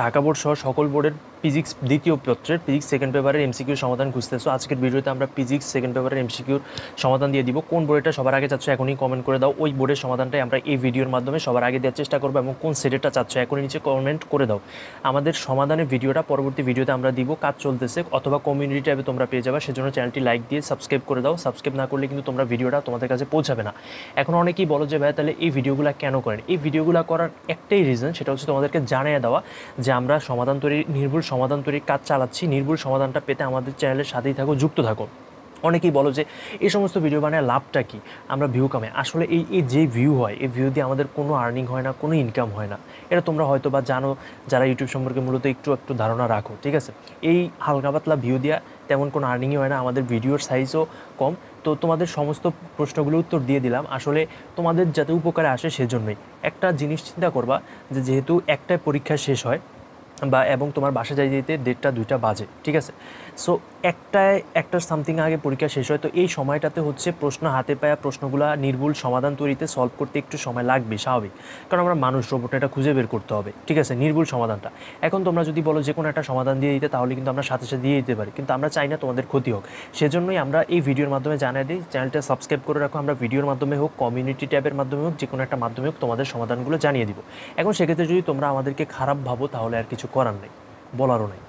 Dhaka board সহ সকল বোর্ডের ফিজিক্স দ্বিতীয় পত্রের ফিজিক্স সেকেন্ড পেপারের এমসিকিউর সমাধান খুঁজতেছো। আজকের ভিডিওতে আমরা ফিজিক্স সেকেন্ড পেপারের এমসিকিউর সমাধান দিয়ে দিব। কোন বোর্ডটা সবার আগে চাচ্ছ এখনই কমেন্ট করে দাও। ওই বোর্ডের সমাধানটাই আমরা এই ভিডিওর মাধ্যমে সবার আগে দেওয়ার চেষ্টা করবো, এবং কোন সেটেরটা চাচ্ছ এখনই নিচে কমেন্ট করে দাও। আমাদের সমাধানের ভিডিওটা পরবর্তী ভিডিওতে আমরা দিব, কাজ চলতেছে, অথবা কমিউনিটি ট্যাবে তোমরা পেয়ে যাবে। সেজন্য চ্যানেলটি লাইক দিয়ে সাবস্ক্রাইব করে দাও। সাবস্ক্রাইব না করলে কিন্তু তোমরা ভিডিওটা তোমাদের কাছে পৌঁছাবে না। এখন অনেকেই বলো যে ভাই তাহলে এই ভিডিওগুলো কেন করেন? এই ভিডিওগুলো করার একটাই রিজন, সেটা হচ্ছে তোমাদেরকে জানিয়ে দেওয়া যে আমরা সমাধান তৈরি, নির্ভুল সমাধান তৈরির কাজ চালাচ্ছি। নির্ভুল সমাধানটা পেতে আমাদের চ্যানেলের সাথেই থাকো, যুক্ত থাকো। অনেকেই বলো যে এই সমস্ত ভিডিও বানায় লাভটা কী, আমরা ভিউ কামাই। আসলে এই যে ভিউ হয়, এই ভিউ দিয়ে আমাদের কোনো আর্নিং হয় না, কোনো ইনকাম হয় না। এটা তোমরা হয়তো বা জানো, যারা ইউটিউব সম্পর্কে মূলত একটু ধারণা রাখো, ঠিক আছে। এই হালকা পাতলা ভিউ দিয়ে তেমন কোনো আর্নিংই হয় না, আমাদের ভিডিওর সাইজও কম। তো তোমাদের সমস্ত প্রশ্নগুলো উত্তর দিয়ে দিলাম, আসলে তোমাদের যাতে উপকারে আসে সেজন্যই। একটা জিনিস চিন্তা করবা যে যেহেতু একটাই পরীক্ষা শেষ হয় এবং তোমার বাসা যাইতে যেতে 1:30-2টা বাজে, ঠিক আছে। সো একটা সামথিং আগে পরীক্ষা শেষ হয়, তো এই সময়টাতে হচ্ছে প্রশ্ন হাতে পায়া প্রশ্নগুলো নির্ভুল সমাধান তৈরিতে সলভ করতে একটু সময় লাগবে, স্বাভাবিক। কারণ আমরা মানুষ, রোবট, এটা খুঁজে বের করতে হবে, ঠিক আছে, নির্ভুল সমাধানটা। এখন তোমরা যদি বলো যে কোনো একটা সমাধান দিয়ে দিতে, তাহলে কিন্তু আমরা সাথে সাথে দিয়ে দিতে পারি, কিন্তু আমরা চাই না তোমাদের ক্ষতি হোক। সেজন্যই আমরা এই ভিডিওর মাধ্যমে জানিয়ে দিই, চ্যানেলটা সাবস্ক্রাইব করে রাখো। আমরা ভিডিওর মাধ্যমে হোক, কমিউনিটি ট্যাবের মাধ্যমে হোক, যে কোনো একটা মাধ্যমে হোক, তোমাদের সমাধানগুলো জানিয়ে দিব। এখন সেক্ষেত্রে যদি তোমরা আমাদেরকে খারাপ ভাবো, তাহলে আর কিছু করার নেই, বলারও নেই।